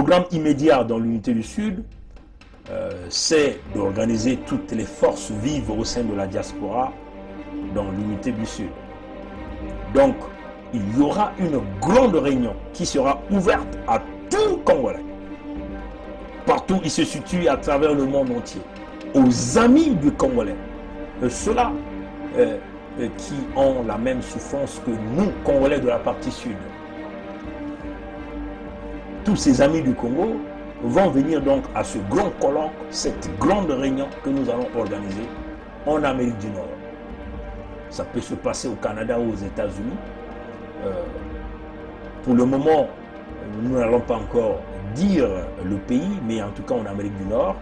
programme immédiat dans l'unité du Sud, c'est d'organiser toutes les forces vives au sein de la diaspora dans l'unité du Sud. Donc, il y aura une grande réunion qui sera ouverte à tout Congolais. Partout il se situe à travers le monde entier. Aux amis du Congolais. Ceux-là qui ont la même souffrance que nous, Congolais de la partie Sud. Tous ces amis du Congo vont venir donc à ce grand colloque, cette grande réunion que nous allons organiser en Amérique du Nord. Ça peut se passer au Canada ou aux États-Unis. Pour le moment, nous n'allons pas encore dire le pays, mais en tout cas en Amérique du Nord.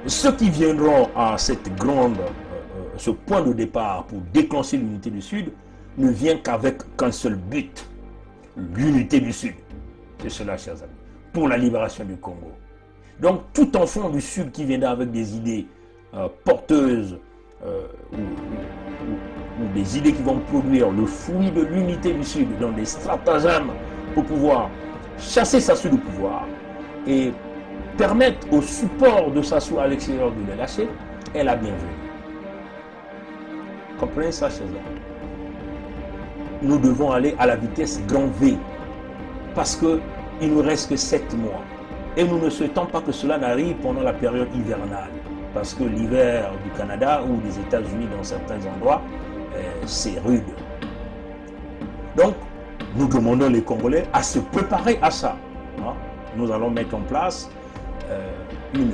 Ceux qui viendront à cette grande, ce point de départ pour déclencher l'unité du Sud ne vient qu'avec qu'un seul but, l'unité du Sud. C'est cela, chers amis, pour la libération du Congo. Donc tout enfant du Sud qui viendra avec des idées porteuses ou des idées qui vont produire le fruit de l'unité du Sud dans des stratagèmes pour pouvoir chasser Sassou du pouvoir et permettre au support de Sassou à l'extérieur de les lâcher, est la bienvenue. Comprenez ça, chers amis. Nous devons aller à la vitesse grand V parce qu'il nous reste que 7 mois. Et nous ne souhaitons pas que cela n'arrive pendant la période hivernale. Parce que l'hiver du Canada ou des États-Unis dans certains endroits, c'est rude. Donc, nous demandons les Congolais à se préparer à ça. Nous allons mettre en place une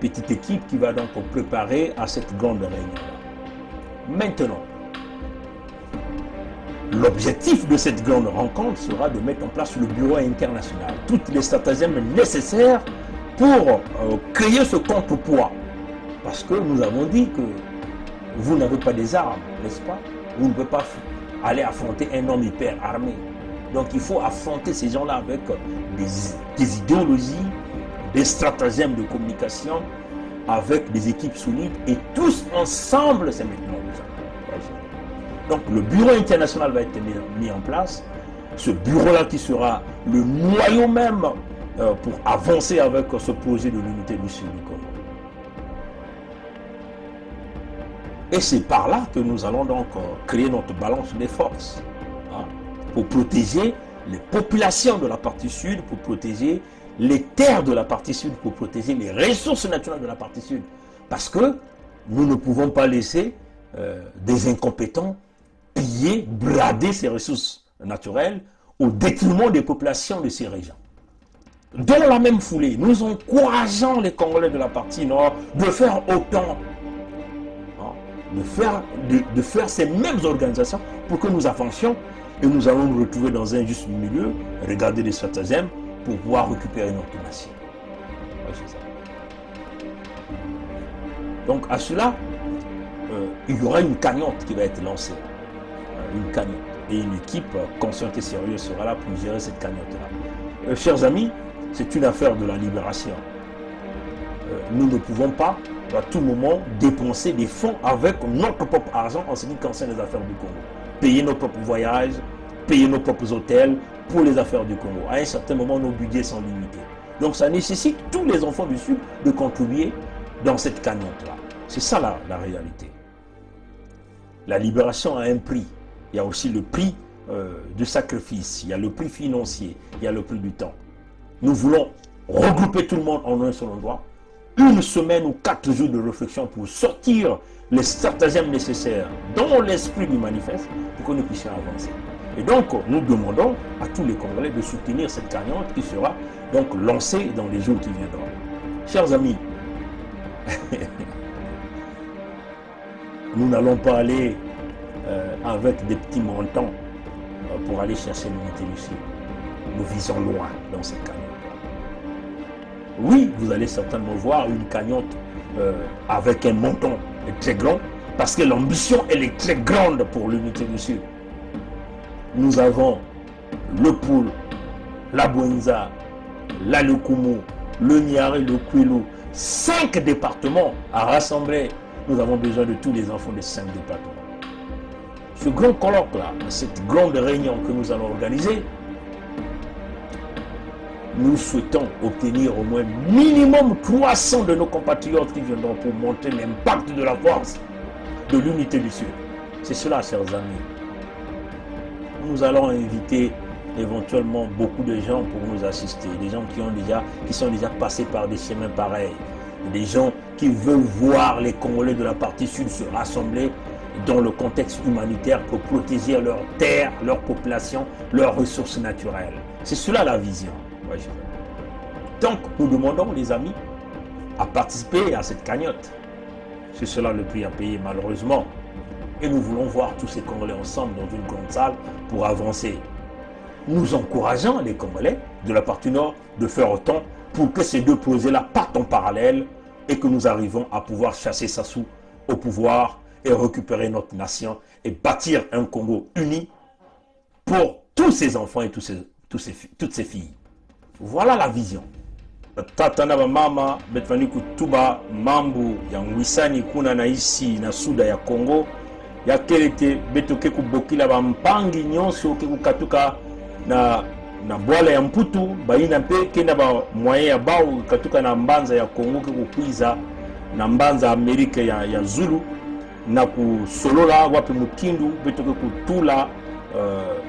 petite équipe qui va donc préparer à cette grande réunion. Maintenant, l'objectif de cette grande rencontre sera de mettre en place le bureau international. Toutes les stratagèmes nécessaires pour créer ce contrepoids. Parce que nous avons dit que vous n'avez pas des armes, n'est-ce pas? Vous ne pouvez pas aller affronter un homme hyper armé. Donc il faut affronter ces gens-là avec des idéologies, des stratagèmes de communication, avec des équipes solides. Et tous ensemble, c'est maintenant. Donc le bureau international va être mis en place. Ce bureau-là qui sera le noyau même pour avancer avec ce projet de l'unité du Sud du Congo. Et c'est par là que nous allons donc créer notre balance des forces pour protéger les populations de la partie sud, pour protéger les terres de la partie sud, pour protéger les ressources naturelles de la partie sud. Parce que nous ne pouvons pas laisser des incompétents piller, brader ces ressources naturelles au détriment des populations de ces régions. Dans la même foulée, nous encourageons les Congolais de la partie nord de faire autant. De faire ces mêmes organisations pour que nous avancions et nous allons nous retrouver dans un juste milieu, regarder les stratagèmes pour pouvoir récupérer notre nation. Donc à cela, il y aura une cagnotte qui va être lancée. Une cagnotte. Et une équipe consciente et sérieuse sera là pour gérer cette cagnotte-là. Chers amis, c'est une affaire de la libération. Nous ne pouvons pas à tout moment dépenser des fonds avec notre propre argent en ce qui concerne les affaires du Congo. Payer nos propres voyages, payer nos propres hôtels pour les affaires du Congo. À un certain moment, nos budgets sont limités. Donc ça nécessite tous les enfants du Sud de contribuer dans cette cagnotte-là. C'est ça la réalité. La libération a un prix. Il y a aussi le prix du sacrifice, il y a le prix financier, il y a le prix du temps. Nous voulons regrouper tout le monde en un seul endroit. Une semaine ou 4 jours de réflexion pour sortir les stratagèmes nécessaires dans l'esprit du manifeste pour que nous puissions avancer. Et donc, nous demandons à tous les Congolais de soutenir cette cagnotte qui sera donc lancée dans les jours qui viendront. Chers amis, nous n'allons pas aller avec des petits montants pour aller chercher l'unité du Sud. Nous visons loin dans cette cagnotte. Oui, vous allez certainement voir une cagnotte avec un montant très grand, parce que l'ambition, elle est très grande pour l'unité du Sud. Nous avons le Poul, la Bouenza, la Lukumu, le Niari, le Kwilu, 5 départements à rassembler. Nous avons besoin de tous les enfants de 5 départements. Ce grand colloque-là, cette grande réunion que nous allons organiser, nous souhaitons obtenir au moins minimum 300 de nos compatriotes qui viendront pour montrer l'impact de la force, de l'unité du Sud. C'est cela, chers amis. Nous allons inviter éventuellement beaucoup de gens pour nous assister, des gens qui sont déjà passés par des chemins pareils, des gens qui veulent voir les Congolais de la partie sud se rassembler dans le contexte humanitaire pour protéger leurs terres, leur population, leurs ressources naturelles. C'est cela la vision. Donc, nous demandons, les amis, à participer à cette cagnotte. C'est cela le prix à payer, malheureusement. Et nous voulons voir tous ces Congolais ensemble dans une grande salle pour avancer. Nous encourageons les Congolais de la partie nord de faire autant pour que ces deux projets-là partent en parallèle et que nous arrivons à pouvoir chasser Sassou au pouvoir et récupérer notre nation et bâtir un Congo uni pour tous ces enfants et toutes ces filles. Voilà la vision. Tata na mama betvani kutuba mambo ya ngwisani kuna na isi na suda ya Congo ya kelete betoke kubokila bampangi nyonso ke kukatuka na bwala ya mputu baina mpe kenda ba moyen ya bao katuka na mbanza ya Congo ke kukwiza na mbanza Amerika ya Zulu na kusolola wapi mukindu betoke kutula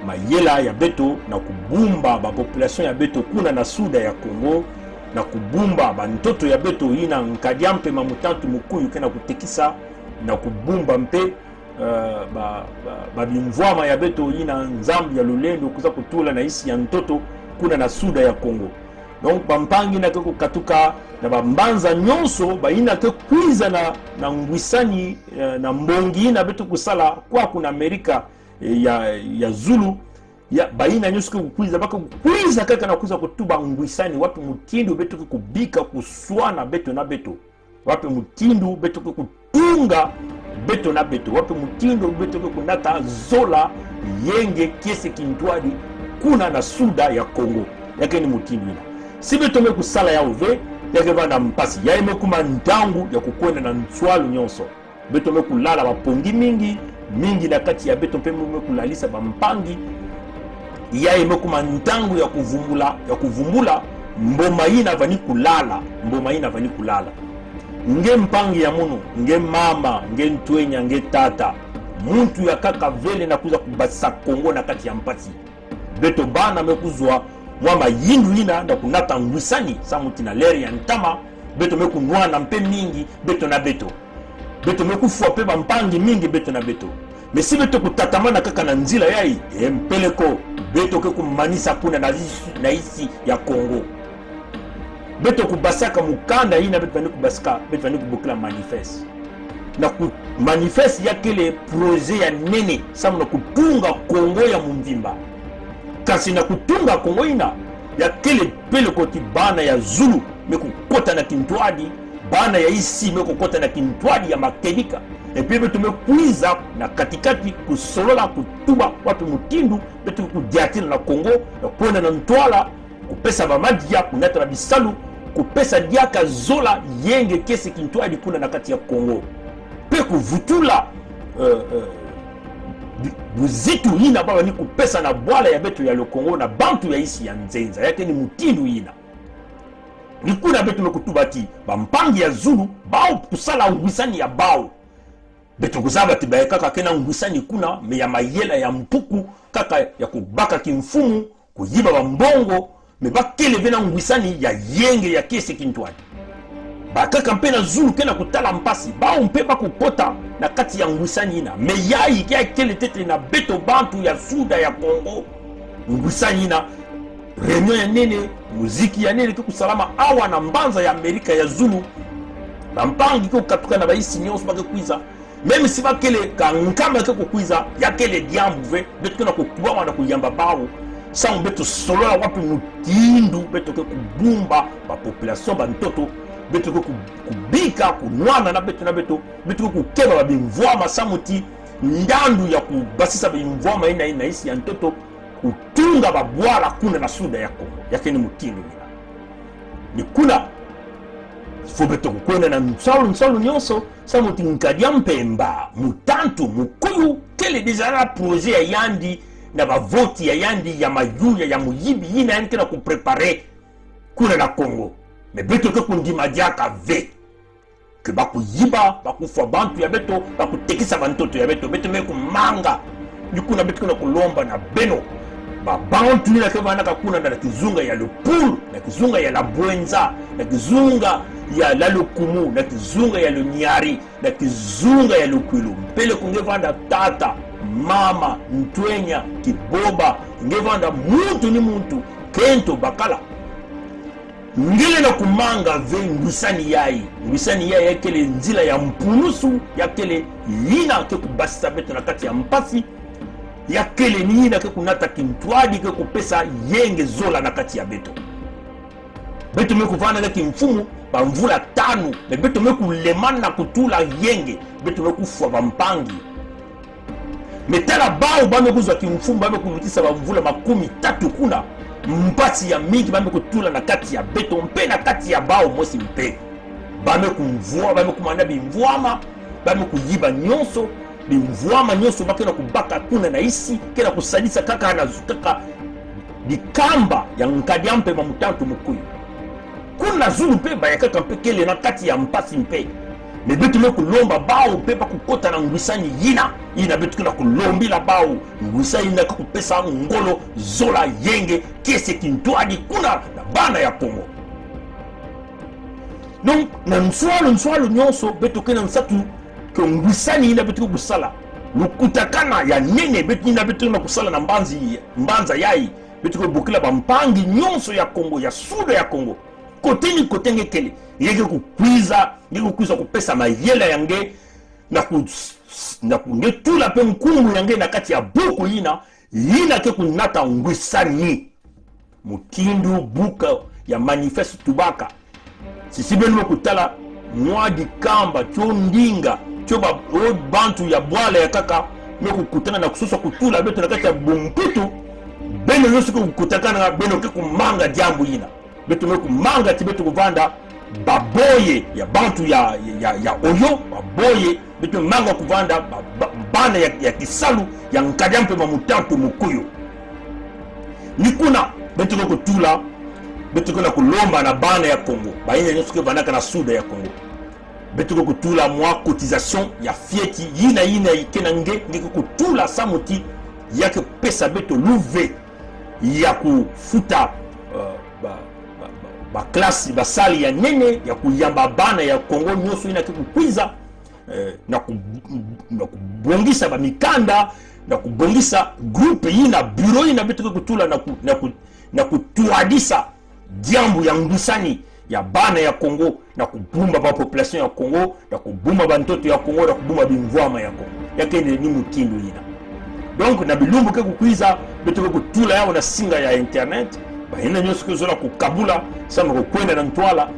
mayela ya beto na kubumba ba population ya beto kuna na suda ya Congo na kubumba bantoto ya beto ina nkadiampe mamutantu mukuyu kena kutekisa na kubumba mpe babimvwama ya beto ina nzambi ya lulendo kuza kutula na isi ya ntoto kuna na suda ya Congo. Donc bampangi na keko katuka na bambanza nyonso baina ke kwiza na ngwisani na mbongi na beto kusala kwa kuna Amerika ya Zulu ya baina nyusuke kukwiza baka kukwiza kaka na kuza kutuba ngwisani wapi mutindu beto kubika kuswana beto na beto wapi mutindu beto kutunga beto na beto wapi mutindu beto kunata zola yenge kiese kintwadi kuna na suda ya Congo yake ni mutindu ina si beto me kusala ya uve yake bana mpasi ya ime kuma ndangu ya kukwenda na nswalu nyonso beto me kulala mapongi mingi na kati ya beto mpe me kulalisa bampangi ya ime kuma ndangu ya kuvumbula mboma ina vani kulala nge mpangi ya munu nge mama nge ntwenya nge tata muntu ya kaka vele na kuza kubasa Kongo na kati ya mpati beto bana mekuzwa mwama yindu ina na kunata ngwisani samuti na leri ya ntama beto mekunwana mpe mingi beto na beto mekufua pe bampangi mingi beto na beto mesi beto kutatamana kaka na nzila yai mpeleko beto ke kumanisa kuna na isi ya Kongo beto kubasaka mukanda ina beto vani kubasaka beto vani kubukila manifeste na ku manifeste ya kele projet ya nene samu na kutunga Kongo ya mundimba kasi na kutunga Kongo ina ya kele pele koti bana ya Zulu mekukota na kintwadi bana ya isi mekukota na kintwadi ya makedika epi beto mekuiza na katikati kusolola kutuba watu mutindu beto kudiatila na Kongo na kuenda na ntwala kupesa bamadia kunata na bisalu kupesa diaka zola yenge kese kintwadi kuna na kati ya Kongo pe kuvutula buzitu ina baba ni kupesa na bwala ya beto ya le Kongo na bantu ya isi ya nzenza yake ni mutindu ina ni kuna beto mekutubati bampangi ya Zulu bao kusala ngwisani ya bao beto kuzaba tibaye kaka kena ngwisani kuna me ya mayela ya mpuku kaka ya kubaka kimfumu kuyiba bambongo me bakele vena ngwisani ya yenge ya kese kintwani bakaka mpe na Zulu kena kutala mpasi bao mpe bakukota na kati ya ngwisani ina me yai kia kele tete na beto bantu ya suda ya Kongo ngwisani ina reunion ya nene muziki ya nene kusalama awa na mbanza ya Amerika ya Zulu bampangi kukatuka na baisi nyonso bakekwiza même si bakele kankama kekukwiza ya kele diambuve beto kena kukubawa na kuyamba bao sans beto solola wapi mutindu beto ke kubumba ba population ba ntoto beto ke kubika kunwana na beto ke kukeba ba bimvwama samuti ndandu ya kubasisa bimvwama ina isi ya ntoto kutunga ba bwala kuna na suda yako yake ni mutindu ni kuna fo beto kukwenda na nsalo nyonso samuti nkadia mpemba mutantu mukuyu kele deja la projet ya yandi na bavoti ya yandi ya mayuya ya muyibi yina yani kena kuprepare kuna na Congo. Mais beto que kundi madiaka ve. Que baku yiba, baku fwa bantu ya beto, baku tekisa bantoto ya beto, beto me kumanga. Nikuna beto kuna kulomba na beno. Ba bantu ni na kevana kakuna na kizunga ya lupulu, na kizunga ya labwenza, na kizunga ya lalukumu, na kizunga ya lunyari, na kizunga ya lukwilu. Mpele kungevanda tata, mama, ntwenya, kiboba, ngevanda muntu ni muntu, kento bakala. Ngile na kumanga ve ngwisani yai yakele nzila ya mpunusu, yakele yina ke kubasisa beto na kati ya mpasi, yakele nina ke kunata kintwadi ke kupesa yenge zola na kati ya beto. Beto me kuvana ke kimfumu ba mvula tanu, me beto me kulemana kutula yenge, beto me kufwa ba mpangi. Metala bao bame kuzwa kimfumu bame kumutisa ba mvula 13 kuna. Mpasi ya mingi bame kutula na kati ya beto mpe na kati ya bao mosi mpe. Bame kumvua, bame kumanda bimvuama, bame kuyiba nyonso, bimvuama nyonso bakena kubaka kuna na isi, kena kusadisa kaka na zutaka dikamba ya nkadia mpe mamutantu mukuyu. Kuna zulu mpe bayakaka mpe kele na kati ya mpasi mpe. Me betu me kulomba bao mpe pa kukota na ngwisani yina betu kuna kulombi la bao ngwisa yina kupesa ngolo zola yenge kese kintwadi kuna na bana ya Congo. Donc na nswalo nyonso betu kena nsatu ke ngwisani yina betu kusala lukutakana ya nene betu yina betu na kusala na mbanza yai betu bukila ba mpangi nyonso ya Congo ya suda ya Congo koteni kotenge kele yeke kukwiza kupesa mayela yange na kungetula pe nkungu yange na kati ya buku yina ke kunata ngwisani mukindu buka ya manifeste tubaka sisibenu kutala mwa dikamba cho ndinga cho bantu ya bwala ya kaka me kukutana na kusosa kutula beto na kati ya bumputu beno yosu kukutakana beno ke kumanga jambu yina beto me kumanga tibeto kuvanda baboye ya bantu ya oyo baboye beto manga kuvanda bana ya kisalu ya nkadampe mamutantu mukuyo nikuna beto kutula beto kuna kulomba na bana ya Congo bayenya nyosuke banaka na suda ya Congo beto kutula mwa cotisation ya fieti yina ikena nge kutula samuti yake pesa beto luve ya kufuta ba klasi basali ya nene ya kuyamba bana ya Congo nyoso ina kukwiza na kubongisa ba mikanda na kubongisa groupe yina bureau ina betu kutula na kutuadisa diambu ya ngusani ya bana ya Congo na kubumba ba population ya Congo na kubumba ba ntoto ya Congo na kubumba bimvwama ya Congo yakende ni mukindu yina. Donc na bilumbu ke kukwiza betu kutula yao na singa ya internet bahina nyoso kuzola kukabula sama kukwenda na ntwala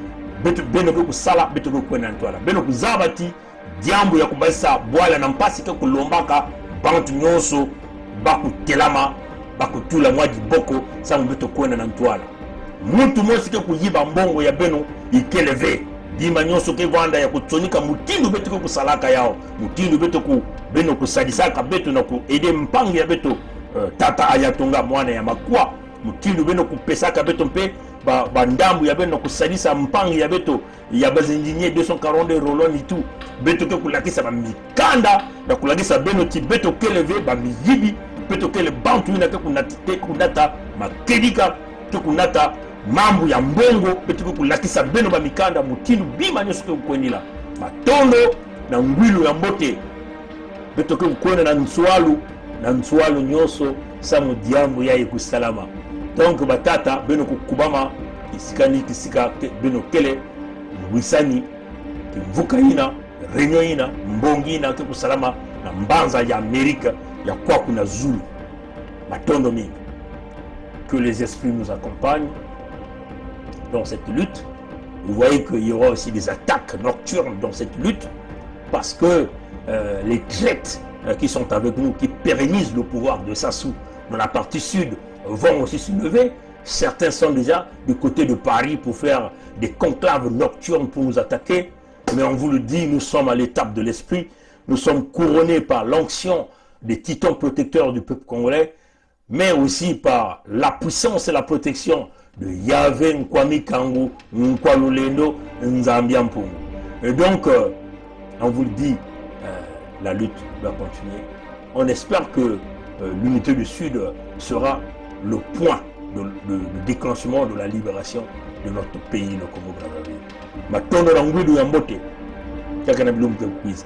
betu beno kusala betu kukwenda na ntwala beno kuzabati diambu ya kubasa bwala na mpasi ke kulombaka bantu nyoso bakutelama bakutula mwaji boko sama betu kwenda na ntwala muntu mosi ke kuyiba mbongo ya beno ikeleve dima nyoso ke vanda ya kutonika mutindu betu kusalaka yao mutindu betu beno kusadisaka betu na kuede mpangi ya betu tata ayatonga mwana ya makwa mutindu beno kupesaka beto mpe bandambu ya beno kusadisa mpangi ya beto ya bazinjinye 240 roloni tu beto ke kulakisa ba mikanda na kulakisa beno ti beto keleve ba miyibi beto kele bantu ina ke kunata makedika to kunata mambu ya mbongo beto ke kulakisa beno ba mikanda mutindu bima nyoso ke kwenila matondo na ngwilu ya mbote beto ke kwena na nswalu nyoso samu diambu ya ikusalama. Donc batata beno kubama kisika beno kele wisani kivuka ina renyo ina mbongi ina ke kusalama na mbanza ya Amerika ya kwa kuna zulu matondo mingi. Que les esprits nous accompagnent dans cette lutte. Vous voyez qu'il y aura aussi des attaques nocturnes dans cette lutte parce que les traites qui sont avec nous, qui pérennisent le pouvoir de Sassou dans la partie sud, vont aussi se lever. Certains sont déjà du côté de Paris pour faire des conclaves nocturnes pour nous attaquer. Mais on vous le dit, nous sommes à l'étape de l'esprit. Nous sommes couronnés par l'onction des titans protecteurs du peuple congolais. mais aussi par la puissance et la protection de Yahvé Nkwami Kangu, Nkwalulendo, Nzambian Mpungu. Et donc, on vous le dit, la lutte va continuer. On espère que l'unité du Sud sera le point de déclenchement de la libération de notre pays, le Congo-Brazzaville. Matondo na nguidu ya mbote, chaka na bilumke quiz.